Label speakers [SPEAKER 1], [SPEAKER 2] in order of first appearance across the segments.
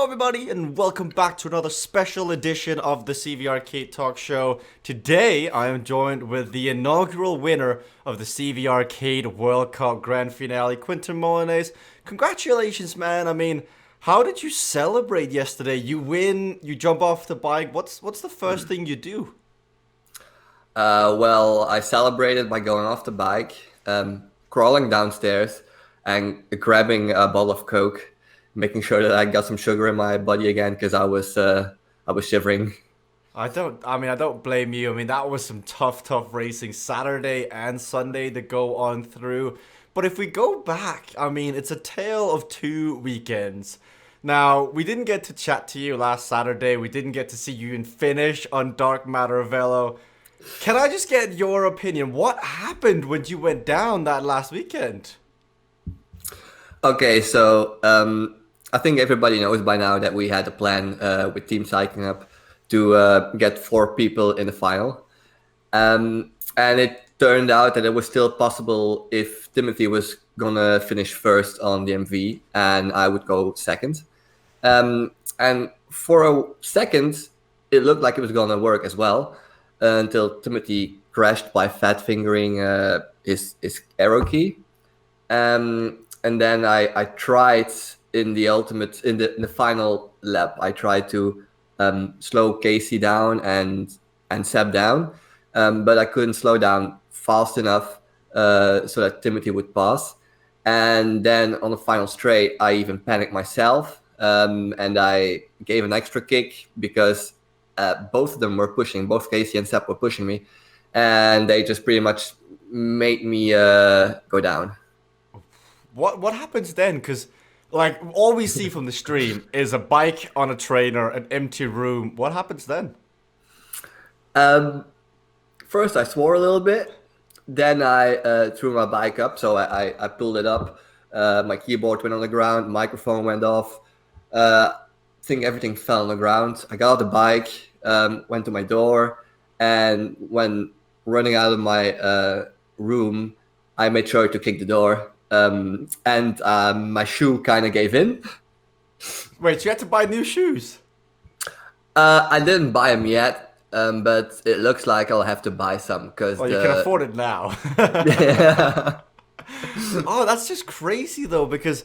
[SPEAKER 1] everybody, and welcome back to another special edition of the CVRcade Talk Show. Today, I am joined with the inaugural winner of the CVRcade World Cup Grand Finale, Quentijn Mulleneers. Congratulations, man. I mean, how did you celebrate yesterday? You win, you jump off the bike. What's the first thing you do?
[SPEAKER 2] Well, I celebrated by going off the bike, crawling downstairs, and grabbing a bottle of Coke, making sure that I got some sugar in my body again because I was shivering.
[SPEAKER 1] I don't blame you. I mean, that was some tough racing Saturday and Sunday to go on through. But if we go back, I mean, it's a tale of two weekends. Now, we didn't get to chat to you last Saturday. We didn't get to see you in finish on Dark Matter Velo. Can I just get your opinion? What happened when you went down that last weekend?
[SPEAKER 2] Okay, so I think everybody knows by now that we had a plan with Team CyclingHub to get 4 people in the final. And it turned out that it was still possible if Timothy was gonna finish first on the MV and I would go second. And for a second, it looked like it was gonna work as well until Timothy crashed by fat fingering his arrow key. And then I tried in the final lap. I tried to slow Casey down and Seb down, but I couldn't slow down fast enough so that Timothy would pass. And then on the final straight, I even panicked myself, and I gave an extra kick because both of them were pushing. Both Casey and Seb were pushing me, and they just pretty much made me go down.
[SPEAKER 1] What happens then? Because like all we see from the stream is a bike on a trainer, an empty room. What happens then?
[SPEAKER 2] First, I swore a little bit. Then I threw my bike up, so I pulled it up. My keyboard went on the ground, microphone went off. I think everything fell on the ground. I got out the bike, went to my door, and when running out of my room, I made sure to kick the door. And my shoe kind of gave in.
[SPEAKER 1] Wait, you had to buy new shoes?
[SPEAKER 2] I didn't buy them yet, but it looks like I'll have to buy some because
[SPEAKER 1] Well, you can afford it now.
[SPEAKER 2] yeah.
[SPEAKER 1] Oh, that's just crazy though, because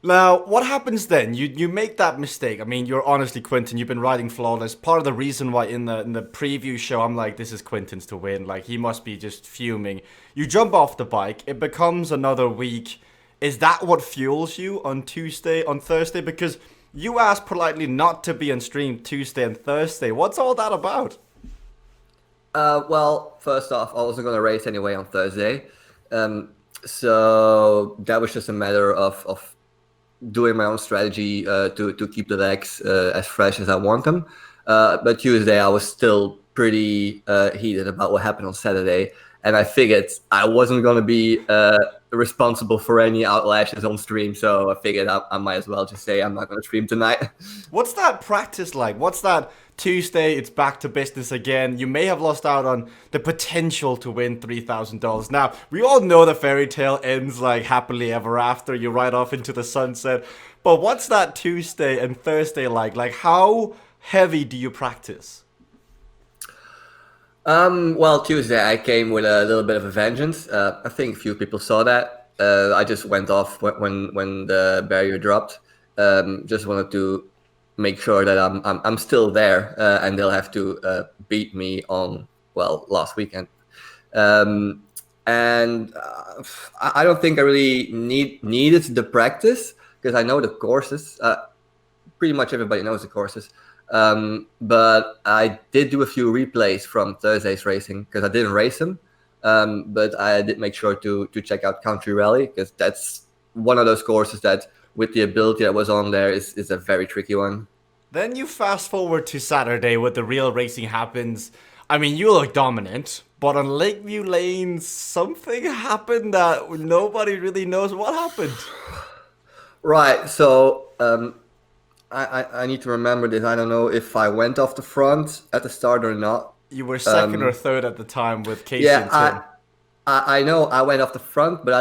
[SPEAKER 1] now what happens then? You make that mistake. I mean, you're honestly Quentijn. You've been riding flawless. Part of the reason why in the preview show I'm like, this is Quentijn's to win. Like he must be just fuming. You jump off the bike. It becomes another week. Is that what fuels you on Thursday? Because you asked politely not to be on stream Tuesday and Thursday. What's all that about?
[SPEAKER 2] Well, first off, I wasn't gonna race anyway on Thursday, so that was just a matter of doing my own strategy to keep the legs as fresh as I want them. But Tuesday, I was still pretty heated about what happened on Saturday, and I figured I wasn't going to be responsible for any outlashes on stream, so I figured I might as well just say I'm not going to stream tonight.
[SPEAKER 1] What's that practice like? What's that Tuesday, it's back to business again. You may have lost out on the potential to win $3,000. Now, we all know the fairy tale ends like happily ever after. You ride off into the sunset. But what's that Tuesday and Thursday like? Like, how heavy do you practice?
[SPEAKER 2] Well, Tuesday I came with a little bit of a vengeance. I think a few people saw that. I just went off when the barrier dropped. Just wanted to make sure that I'm still there, and they'll have to beat me on last weekend. And I don't think I really needed the practice because I know the courses. Pretty much everybody knows the courses. But I did do a few replays from Thursday's racing because I didn't race them. But I did make sure to check out Country Rally because that's one of those courses that, with the ability that was on there, is a very tricky one.
[SPEAKER 1] Then you fast forward to Saturday where the real racing happens. I mean, you look dominant, but on Lakeview Lanes, something happened that nobody really knows what happened.
[SPEAKER 2] Right, so I need to remember this. I don't know if I went off the front at the start or not.
[SPEAKER 1] You were second or third at the time with Casey and Tim.
[SPEAKER 2] Yeah, I know I went off the front, but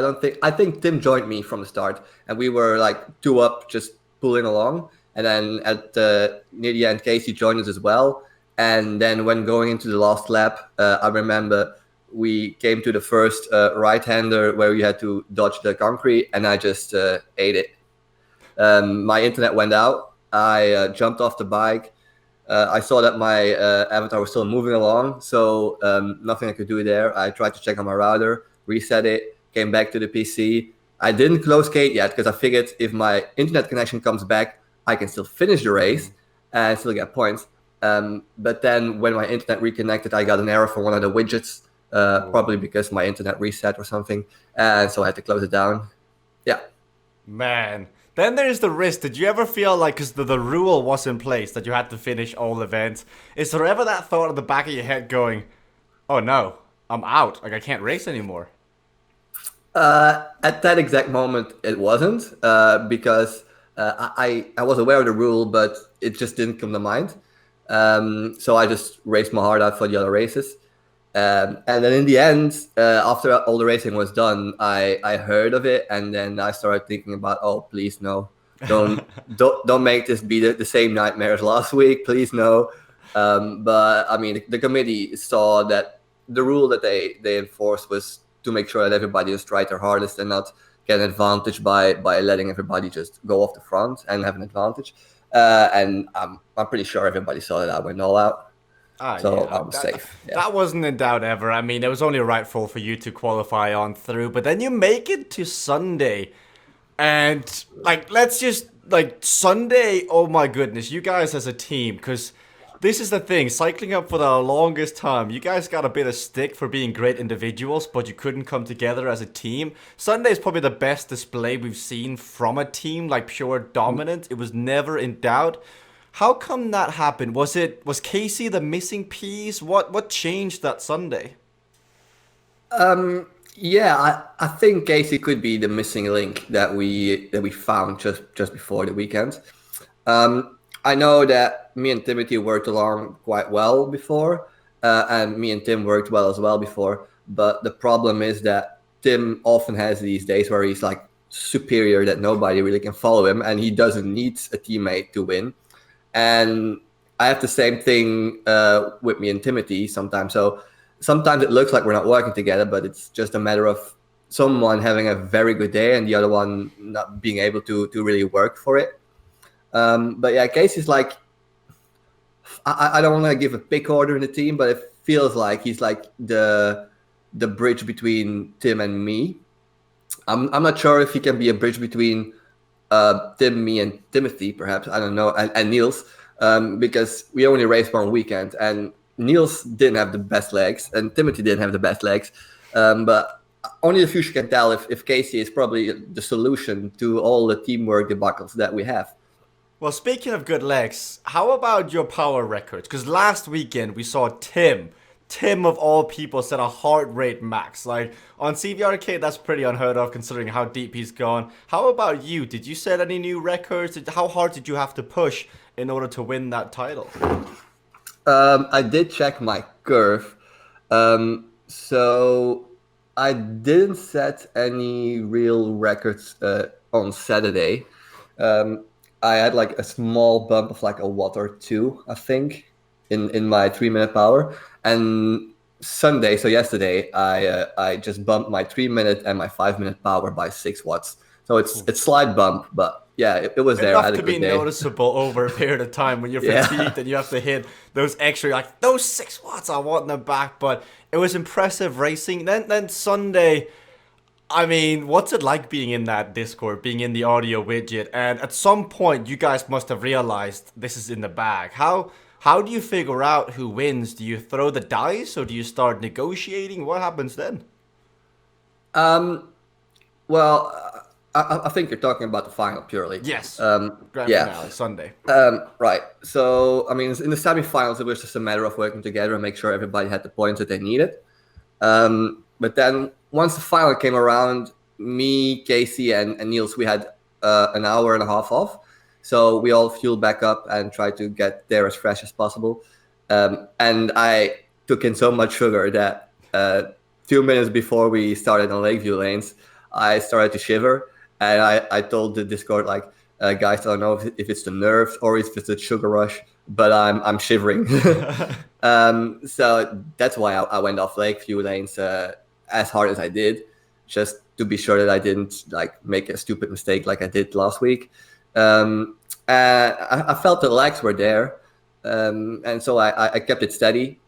[SPEAKER 2] I think Tim joined me from the start, and we were like 2 up, just pulling along. And then near the end, Casey joined us as well. And then when going into the last lap, I remember we came to the first right-hander where we had to dodge the concrete, and I just ate it. My internet went out. I jumped off the bike. I saw that my avatar was still moving along, so nothing I could do there. I tried to check on my router, reset it, came back to the PC. I didn't close Kate yet because I figured if my internet connection comes back, I can still finish the race and still get points. But then when my internet reconnected, I got an error from one of the widgets, probably because my internet reset or something, and so I had to close it down. Yeah.
[SPEAKER 1] Man. Then there's the risk. Did you ever feel like, because the rule was in place that you had to finish all events, is there ever that thought at the back of your head going, oh no, I'm out, like I can't race anymore?
[SPEAKER 2] At that exact moment, it wasn't because I was aware of the rule, but it just didn't come to mind. So I just raced my heart out for the other races. And then in the end, after all the racing was done, I heard of it, and then I started thinking about, oh, please no, don't make this be the same nightmare as last week, please no. But I mean, the committee saw that the rule that they enforced was to make sure that everybody just tried their hardest and not get an advantage by letting everybody just go off the front and have an advantage. And I'm pretty sure everybody saw that I went all out. So I was safe. Yeah.
[SPEAKER 1] That wasn't in doubt ever. I mean, it was only rightful for you to qualify on through, but then you make it to Sunday. And, like, let's just, like, Sunday, oh my goodness, you guys as a team, because this is the thing, CyclingHub for the longest time, you guys got a bit of stick for being great individuals, but you couldn't come together as a team. Sunday is probably the best display we've seen from a team, like pure dominance. It was never in doubt. How come that happened? Was Casey the missing piece? What changed that Sunday?
[SPEAKER 2] Yeah, I think Casey could be the missing link that we found just before the weekend. I know that me and Timothy worked along quite well before, and me and Tim worked well as well before. But the problem is that Tim often has these days where he's like superior, that nobody really can follow him, and he doesn't need a teammate to win. And I have the same thing with me and Timothy sometimes. So sometimes it looks like we're not working together, but it's just a matter of someone having a very good day and the other one not being able to really work for it. But yeah, Casey's like, I don't want to give a pick order in the team, but it feels like he's like the bridge between Tim and me. I'm not sure if he can be a bridge between Tim, me, and Timothy, perhaps. I don't know, and Niels, because we only raced one weekend, and Niels didn't have the best legs, and Timothy didn't have the best legs. But only the future can tell if Casey is probably the solution to all the teamwork debacles that we have.
[SPEAKER 1] Well, speaking of good legs, how about your power records? Because last weekend we saw Tim of all people set a heart rate max. Like on CVRcade, that's pretty unheard of considering how deep he's gone. How about you? Did you set any new records? How hard did you have to push in order to win that title?
[SPEAKER 2] I did check my curve. So I didn't set any real records on Saturday. I had like a small bump of like a watt or two, I think, in my 3-minute power. And Sunday, so yesterday, I just bumped my 3-minute and my 5-minute power by 6 watts. So it's slight bump, but yeah, it was there.
[SPEAKER 1] Enough
[SPEAKER 2] I had a
[SPEAKER 1] to
[SPEAKER 2] good
[SPEAKER 1] be
[SPEAKER 2] day.
[SPEAKER 1] noticeable over a period of time when you're fatigued and you have to hit those extra, like those 6 watts I want in the back. But it was impressive racing. Then Sunday, I mean, what's it like being in that Discord, being in the audio widget? And at some point, you guys must have realized this is in the bag. How do you figure out who wins? Do you throw the dice or do you start negotiating? What happens then?
[SPEAKER 2] Well, I think you're talking about the final purely.
[SPEAKER 1] Yes. Grand finale, Sunday.
[SPEAKER 2] Right. So, I mean, in the semifinals, it was just a matter of working together and make sure everybody had the points that they needed. But then once the final came around, me, Casey, and Niels, we had an hour and a half off. So we all fueled back up and tried to get there as fresh as possible. And I took in so much sugar that 2 minutes before we started on Lakeview lanes, I started to shiver. And I told the Discord, like, Guys don't know if it's the nerves or if it's the sugar rush, but I'm shivering. So that's why I went off Lakeview lanes as hard as I did, just to be sure that I didn't like make a stupid mistake like I did last week. I felt the legs were there, and so I kept it steady.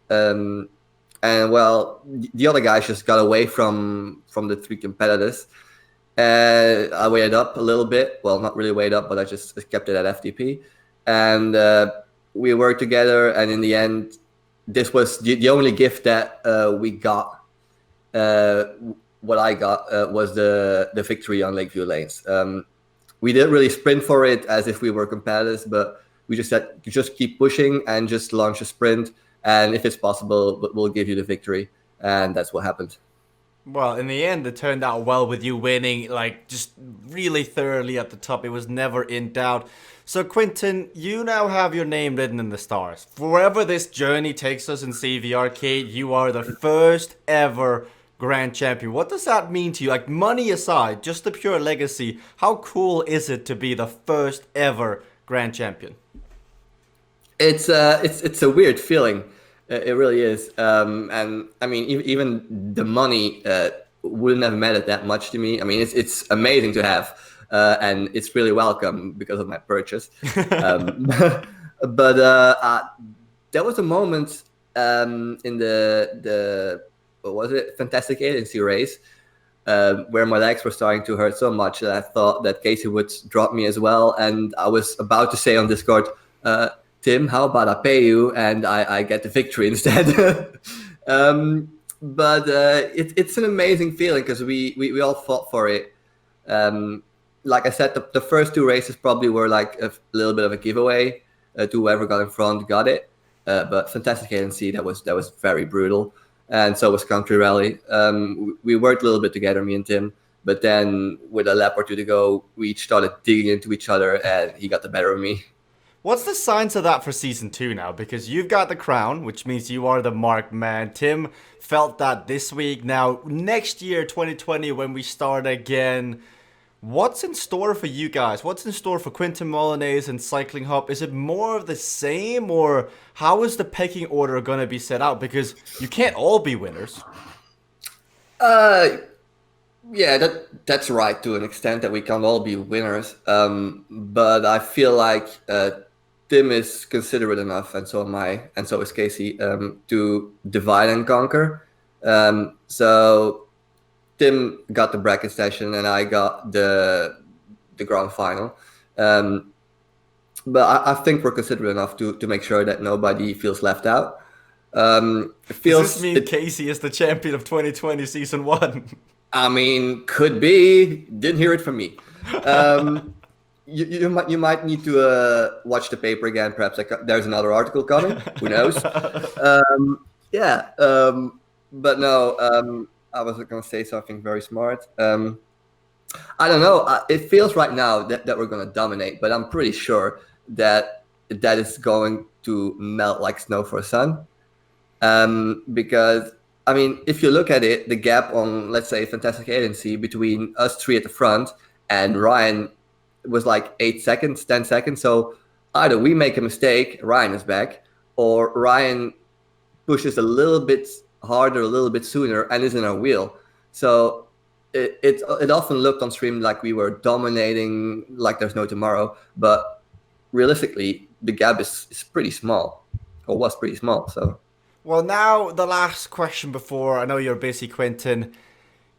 [SPEAKER 2] And well, the other guys just got away from the three competitors. I weighed up a little bit. Well, not really weighed up, but I just kept it at FTP. And we worked together. And in the end, this was the only gift that we got. What I got was the victory on Lakeview Lanes. We didn't really sprint for it as if we were competitors, but we just said, just keep pushing and just launch a sprint. And if it's possible, we'll give you the victory. And that's what happened.
[SPEAKER 1] Well, in the end, it turned out well with you winning, like, just really thoroughly at the top. It was never in doubt. So, Quentijn, you now have your name written in the stars. Wherever this journey takes us in CVRcade, you are the first ever Grand Champion. What does that mean to you? Like, money aside, just the pure legacy, how cool is it to be the first ever Grand Champion?
[SPEAKER 2] It's a weird feeling. It really is. And I mean, even the money wouldn't have mattered that much to me. I mean, it's amazing to have, and it's really welcome because of my purchase. But there was a moment in the what was it, Fantastic Agency race where my legs were starting to hurt so much that I thought that Casey would drop me as well, and I was about to say on Discord, Tim, how about I pay you and I get the victory instead? But it's an amazing feeling because we all fought for it. Like I said, the first two races probably were like a little bit of a giveaway to whoever got in front got it. But Fantastic Agency, that was very brutal. And so was Country Rally. We worked a little bit together, me and Tim. But then with a lap or two to go, we each started digging into each other and he got the better of me.
[SPEAKER 1] What's the signs of that for season 2 now? Because you've got the crown, which means you are the marked man. Tim felt that this week. Now, next year, 2020, when we start again, what's in store for you guys? What's in store for Quentijn Mulleneers and CyclingHub? Is it more of the same, or how is the pecking order going to be set out? Because you can't all be winners.
[SPEAKER 2] Yeah, that's right to an extent that we can't all be winners. But I feel like Tim is considerate enough, and so am I, and so is Casey, to divide and conquer. So Tim got the bracket session, and I got the grand final. But I think we're considerate enough to make sure that nobody feels left out.
[SPEAKER 1] Does this mean Casey is the champion of 2020 season 1?
[SPEAKER 2] I mean, could be. Didn't hear it from me. You might need to watch the paper again. Perhaps there's another article coming. Who knows? Yeah. But no. I was going to say something very smart. I don't know. It feels right now that we're going to dominate, but I'm pretty sure that is going to melt like snow for a sun. Because I mean, if you look at it, the gap on, let's say, Fantastic Agency between us three at the front and Ryan was like 8 seconds, 10 seconds. So either we make a mistake, Ryan is back, or Ryan pushes a little bit harder, a little bit sooner, and is in our wheel. So it often looked on stream like we were dominating like there's no tomorrow. But realistically, the gap is pretty small, or was pretty small. So.
[SPEAKER 1] Well, now the last question before, I know you're busy, Quentijn.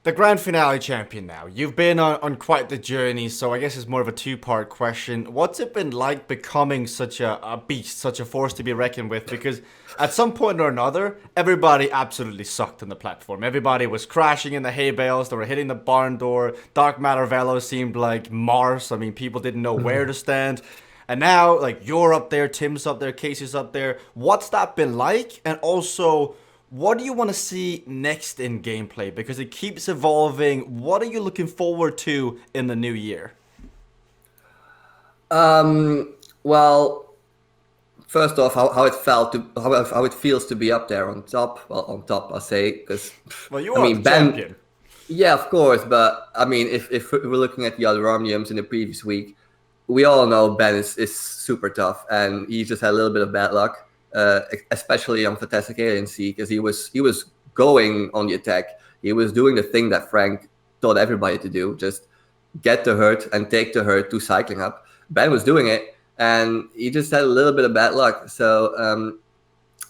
[SPEAKER 1] The Grand Finale champion now. You've been on quite the journey, so I guess it's more of a two-part question. What's it been like becoming such a beast, such a force to be reckoned with? Because at some point or another, everybody absolutely sucked on the platform. Everybody was crashing in the hay bales, they were hitting the barn door. Dark Matter Velo seemed like Mars. I mean, people didn't know where to stand. And now, like, you're up there, Tim's up there, Casey's up there. What's that been like? And also, what do you want to see next in gameplay? Because it keeps evolving. What are you looking forward to in the new year?
[SPEAKER 2] Well, first off, how it feels to be up there on top. Well, on top, I'll say, because
[SPEAKER 1] you are the champion.
[SPEAKER 2] Yeah, of course. But I mean, if we're looking at the other Omniums in the previous week, we all know Ben is super tough, and he just had a little bit of bad luck, especially on Fantastic Alien Sea, because he was going on the attack. He was doing the thing that Frank taught everybody to do: just get the hurt and take the hurt to CyclingHub. Ben was doing it, and he just had a little bit of bad luck. So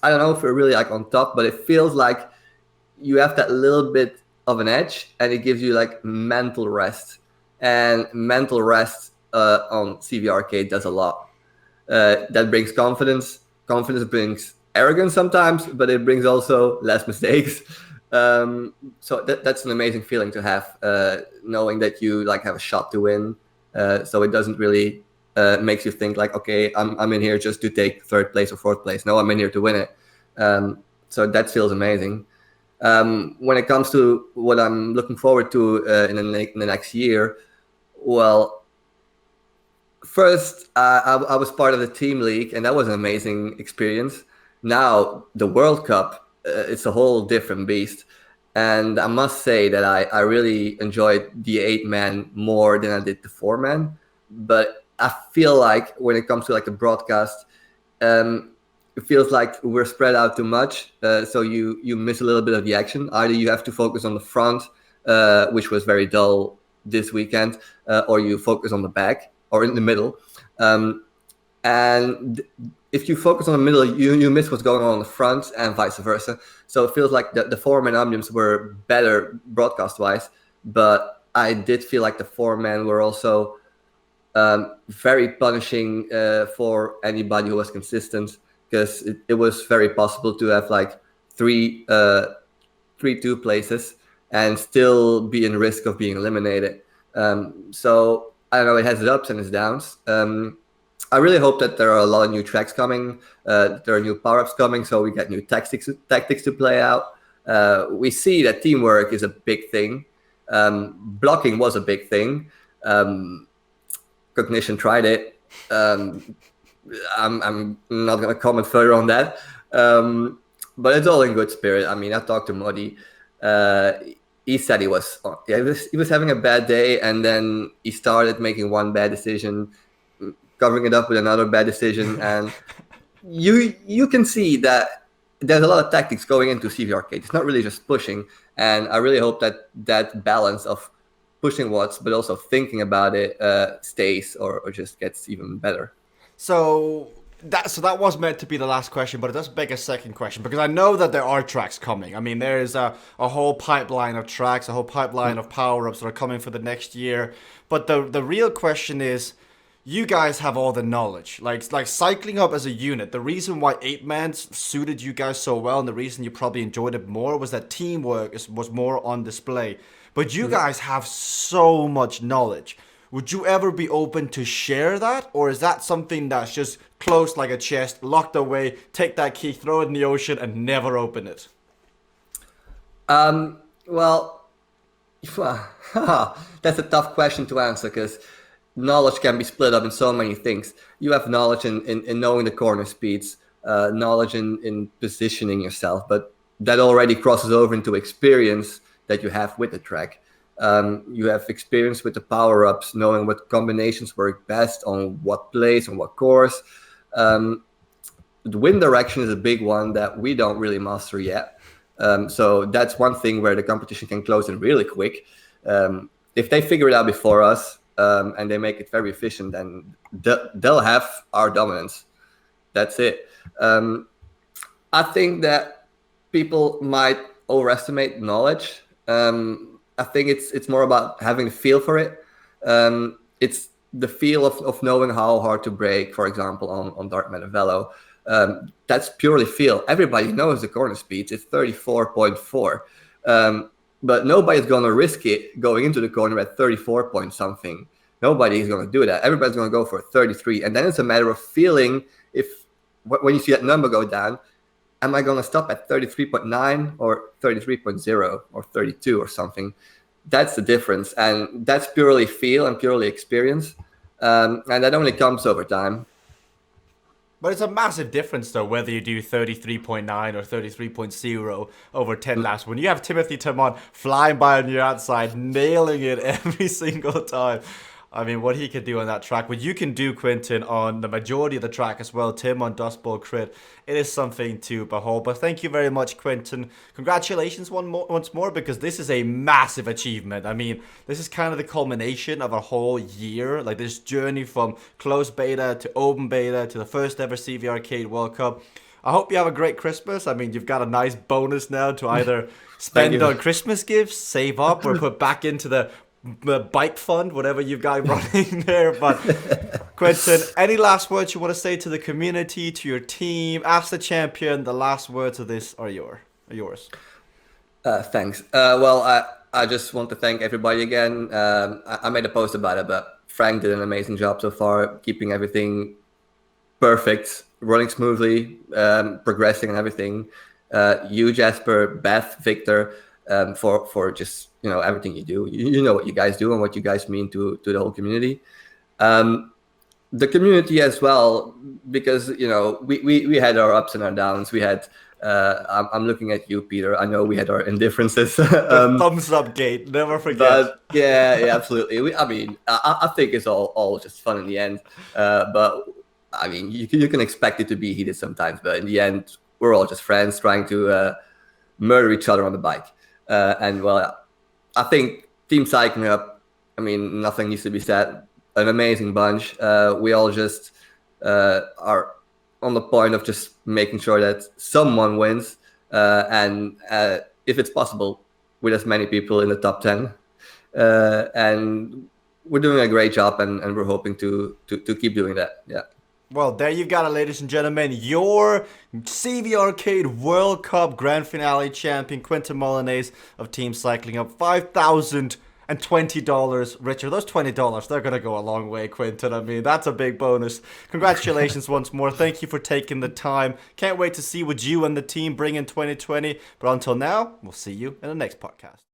[SPEAKER 2] I don't know if we're really like on top, but it feels like you have that little bit of an edge, and it gives you like mental rest. And mental rest on CVRcade does a lot. That brings confidence. Confidence brings arrogance sometimes, but it brings also less mistakes. So that's an amazing feeling to have, knowing that you like have a shot to win. So it doesn't really makes you think like, okay, I'm in here just to take third place or fourth place. No, I'm in here to win it. So that feels amazing. When it comes to what I'm looking forward to in the next year, well, first I was part of the team league, and that was an amazing experience. Now the World Cup, it's a whole different beast, and I must say that I really enjoyed the 8-man more than I did the 4-man. But I feel like when it comes to like the broadcast, it feels like we're spread out too much, so you miss a little bit of the action. Either you have to focus on the front, which was very dull this weekend, or you focus on the back or in the middle. And if you focus on the middle, you miss what's going on the front, and vice versa. So it feels like the 4-man omniums were better broadcast-wise, but I did feel like the 4-man were also very punishing for anybody who was consistent, because it was very possible to have like three 2 places and still be in risk of being eliminated. So I don't know, it has its ups and its downs. I really hope that there are a lot of new tracks coming, there are new power-ups coming, so we get new tactics to play out. We see that teamwork is a big thing. Blocking was a big thing. Cognition tried it. I'm not going to comment further on that. But it's all in good spirit. I mean, I talked to Modi. He said he was having a bad day, and then he started making one bad decision, covering it up with another bad decision, and you can see that there's a lot of tactics going into CVRcade. It's not really just pushing, and I really hope that balance of pushing watts but also thinking about it stays or just gets even better.
[SPEAKER 1] So that was meant to be the last question, but it does beg a second question, because I know that there are tracks coming. I mean, there is a whole pipeline of tracks, a whole pipeline of power-ups that are coming for the next year. But the real question is, you guys have all the knowledge. Like CyclingHub as a unit, the reason why 8-man suited you guys so well, and the reason you probably enjoyed it more, was that teamwork was more on display. But you guys have so much knowledge. Would you ever be open to share that? Or is that something that's just closed like a chest, locked away, take that key, throw it in the ocean, and never open it?
[SPEAKER 2] Well, that's a tough question to answer, because knowledge can be split up in so many things. You have knowledge in knowing the corner speeds, knowledge in positioning yourself, but that already crosses over into experience that you have with the track. You have experience with the power-ups, knowing what combinations work best on what place, on what course. The wind direction is a big one that we don't really master yet. So that's one thing where the competition can close in really quick. If they figure it out before us, and they make it very efficient, then they'll have our dominance. That's it. I think that people might overestimate knowledge. I think it's more about having a feel for it. It's the feel of knowing how hard to brake, for example, on dark matter Velo. That's purely feel. Everybody knows the corner speeds. It's 34.4. But nobody's going to risk it going into the corner at 34 point something. Nobody is going to do that. Everybody's going to go for 33. And then it's a matter of feeling when you see that number go down, am I going to stop at 33.9 or 33.0 or 32 or something? That's the difference. And that's purely feel and purely experience. And that only comes over time.
[SPEAKER 1] But it's a massive difference, though, whether you do 33.9 or 33.0 over 10 laps. When you have Timothy Tamon flying by on your outside, nailing it every single time. I mean, what he can do on that track, what you can do, Quentin, on the majority of the track as well, Tim on Dust Bowl Crit, it is something to behold. But thank you very much, Quentin. Congratulations once more, because this is a massive achievement. I mean, this is kind of the culmination of a whole year, like this journey from closed beta to open beta to the first ever CVRcade World Cup. I hope you have a great Christmas. I mean, you've got a nice bonus now to either spend on Christmas gifts, save up, or put back into the bike fund, whatever you've got running there. But Quentin, any last words you want to say to the community, to your team, as the champion? The last words of this are yours.
[SPEAKER 2] Thanks. Well, I just want to thank everybody again. I made a post about it, but Frank did an amazing job so far, keeping everything perfect, running smoothly, progressing and everything. You, Jasper, Beth, Victor, for just everything you do. You know what you guys do and what you guys mean to the whole community. The community as well, because we had our ups and our downs. We had I'm looking at you, Peter. I know we had our indifferences.
[SPEAKER 1] Thumbs up gate, never forget.
[SPEAKER 2] But yeah, absolutely. I think it's all just fun in the end. But I mean, you can expect it to be heated sometimes, but in the end, we're all just friends trying to murder each other on the bike. And well, I think Team CyclingHub, I mean, nothing needs to be said. An amazing bunch. We all just are on the point of just making sure that someone wins. And if it's possible, with as many people in the top 10. And we're doing a great job, and we're hoping to keep doing that. Yeah.
[SPEAKER 1] Well, there you've got it, ladies and gentlemen. Your CVRcade World Cup Grand Finale champion, Quentijn Mulleneers of Team CyclingHub. $5,020. Richard, those $20, they're going to go a long way, Quentin. I mean, that's a big bonus. Congratulations once more. Thank you for taking the time. Can't wait to see what you and the team bring in 2020. But until now, we'll see you in the next podcast.